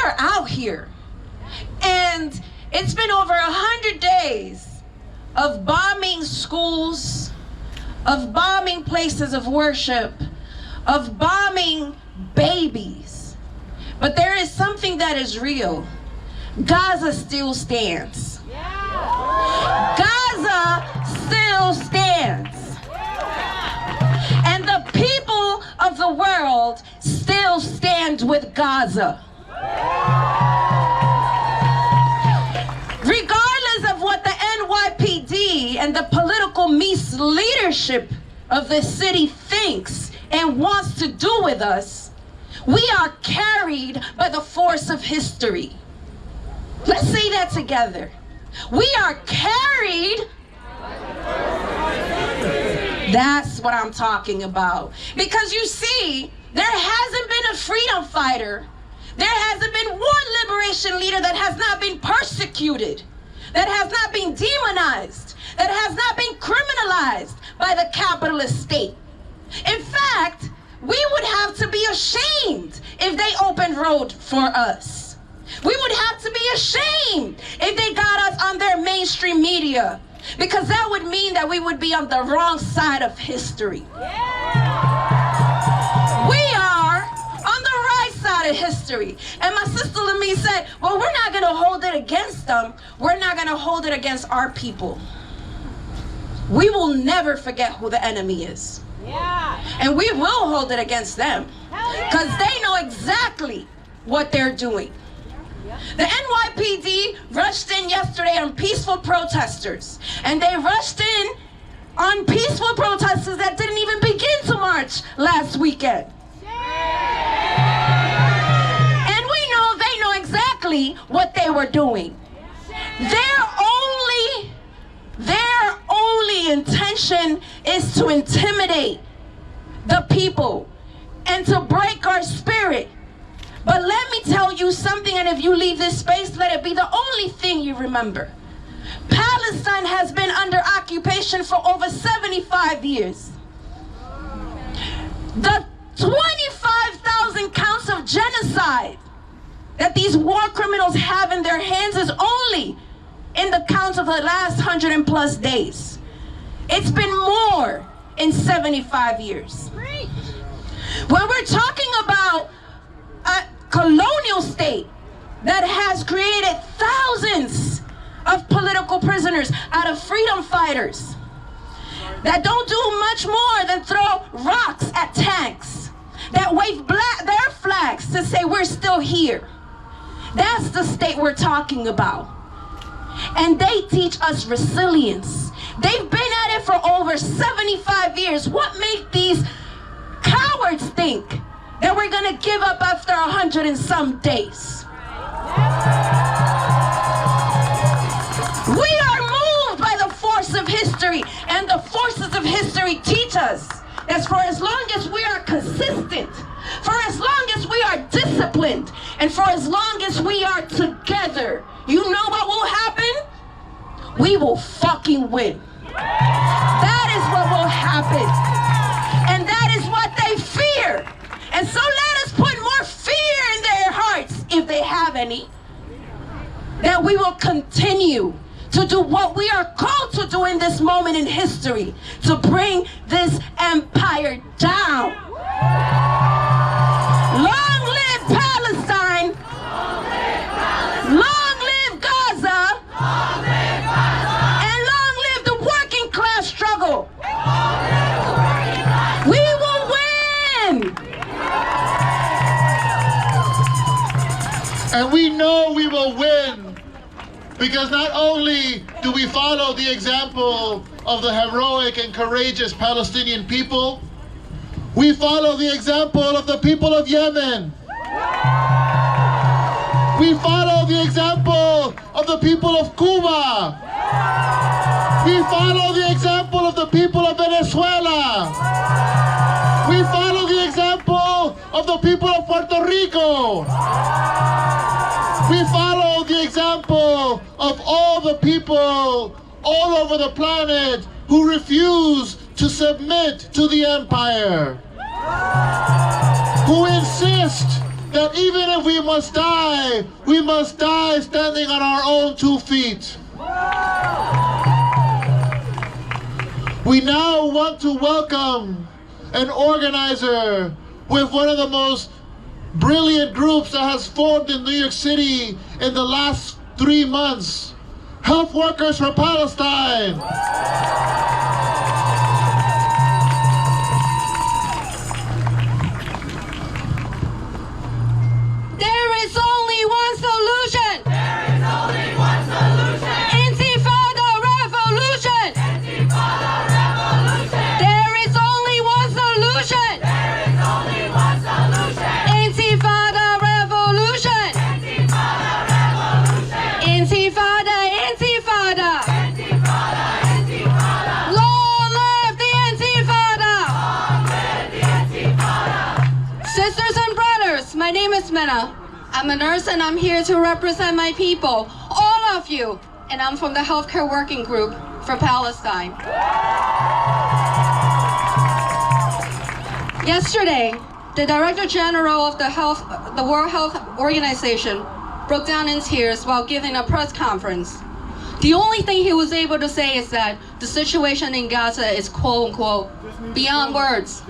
are out here, and it's been over 100 days of bombing schools, of bombing places of worship, of bombing babies. But there is something that is real. Gaza still stands. Gaza still stands. And the people of the world still stand with Gaza. Regardless of what the NYPD and the political misleadership of the city thinks and wants to do with us, we are carried by the force of history. Let's say that together. We are carried. That's what I'm talking about. Because you see, there hasn't been a freedom fighter. There hasn't been one liberation leader that has not been persecuted, that has not been demonized, that has not been criminalized by the capitalist state. In fact, we would have to be ashamed if they opened road for us. We would have to be ashamed if they got us on their mainstream media, because that would mean that we would be on the wrong side of history. We are on the right side of history. And my sister Lamie said, well, we're not going to hold it against them. We're not going to hold it against our people. We will never forget who the enemy is. And we will hold it against them, because they know exactly what they're doing. The NYPD rushed in yesterday on peaceful protesters, and they rushed in on peaceful protesters that didn't even begin to march last weekend. And we know they know exactly what they were doing. Their only intention is to intimidate the people and to break our spirit. But let me tell you something, and if you leave this space, let it be the only thing you remember. Palestine has been under occupation for over 75 years. The 25,000 counts of genocide that these war criminals have in their hands is only in the counts of the last 100+ days. It's been more in 75 years. When we're talking about a colonial state that has created thousands of political prisoners out of freedom fighters that don't do much more than throw rocks at tanks, that wave their flags to say we're still here. That's the state we're talking about. And they teach us resilience. They've been at it for over 75 years. What makes these cowards think that we're gonna give up after 100 and some days? We are moved by the force of history, and the forces of history teach us that for as long as we are consistent, for as long as we are disciplined, and for as long as we are together, you know what will happen? We will fucking win. That is what will happen. And that is what they fear. And so let us put more fear in their hearts, if they have any, that we will continue to do what we are called to do in this moment in history, to bring this empire down. Long live Palestine! Long live Gaza! And long live the working class struggle! We will win! And we know we will win, because not only do we follow the example of the heroic and courageous Palestinian people, we follow the example of the people of Yemen. We follow the example of the people of Cuba. We follow the example of the people of Venezuela. We follow the example of the people of Puerto Rico. We follow the example of all the people all over the planet who refuse to submit to the empire, who insist that even if we must die standing on our own 2 feet. We now want to welcome an organizer with one of the most brilliant groups that has formed in New York City in the last 3 months. Health Workers for Palestine. There is only one solution. There is only one solution. Intifada revolution. Intifada revolution. There is only one solution. There is only one solution. Intifada revolution. Intifada revolution. Intifada, intifada. Intifada, intifada. Long live the intifada. Long live the intifada. Sisters and brothers, my name is Mena. I'm a nurse and I'm here to represent my people, all of you. And I'm from the Healthcare Working Group for Palestine. Yesterday, the Director General of the World Health Organization broke down in tears while giving a press conference. The only thing he was able to say is that the situation in Gaza is quote-unquote beyond words.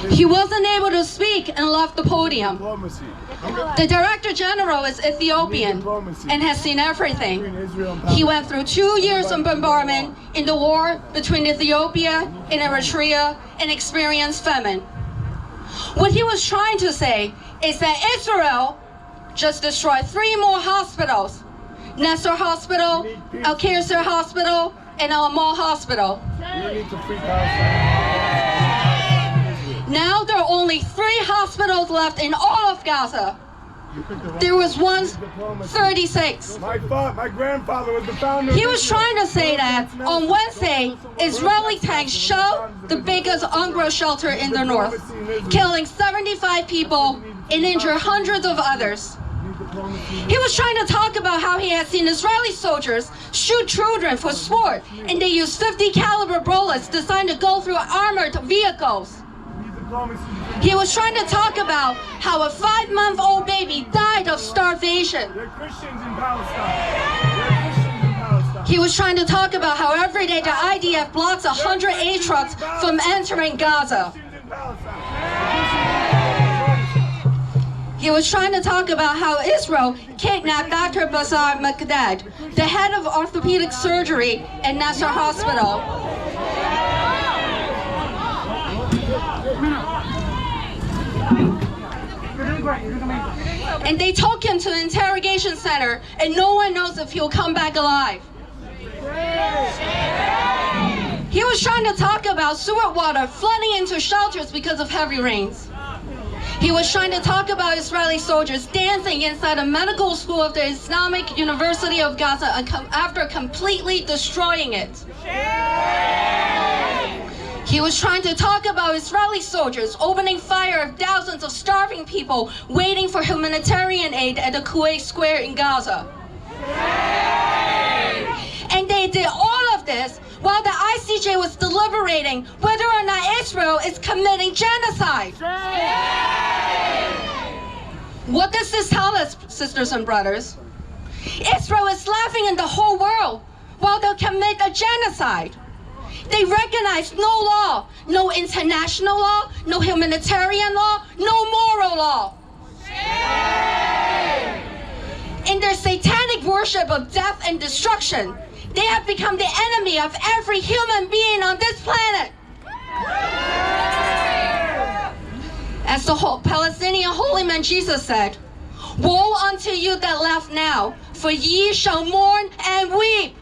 He wasn't able to speak and left the podium. The Director General is Ethiopian and has seen everything. He went through 2 years of bombardment in the war between Ethiopia and Eritrea and experienced famine. What he was trying to say is that Israel just destroyed 3 more hospitals. Nasser Hospital, Al-Qasr Hospital, and Al-Amal Hospital. Now there are only 3 hospitals left in all of Gaza. There was once 36. My grandfather was the founder. He was trying to say that on Wednesday, Israeli tanks shelled the biggest UNRWA shelter in the north, killing 75 people and injured hundreds of others. He was trying to talk about how he had seen Israeli soldiers shoot children for sport, and they used 50 caliber bullets designed to go through armored vehicles. He was trying to talk about how a 5-month-old baby died of starvation. They're Christians in Palestine. He was trying to talk about how every day the IDF blocks 100 aid trucks from entering Gaza. He was trying to talk about how Israel kidnapped Dr. Bassar Makdad, the head of orthopedic surgery at Nasser Hospital. And they took him to the interrogation center, and no one knows if he'll come back alive. He was trying to talk about sewer water flooding into shelters because of heavy rains. He was trying to talk about Israeli soldiers dancing inside a medical school of the Islamic University of Gaza after completely destroying it. He was trying to talk about Israeli soldiers opening fire of thousands of starving people waiting for humanitarian aid at the Kuwait Square in Gaza. And they did all of this while the ICJ was deliberating whether or not Israel is committing genocide. What does this tell us, sisters and brothers? Israel is laughing in the whole world while they commit a genocide. They recognize no law, no international law, no humanitarian law, no moral law. In their satanic worship of death and destruction, they have become the enemy of every human being on this planet. As the Palestinian holy man Jesus said, "Woe unto you that laugh now, for ye shall mourn and weep."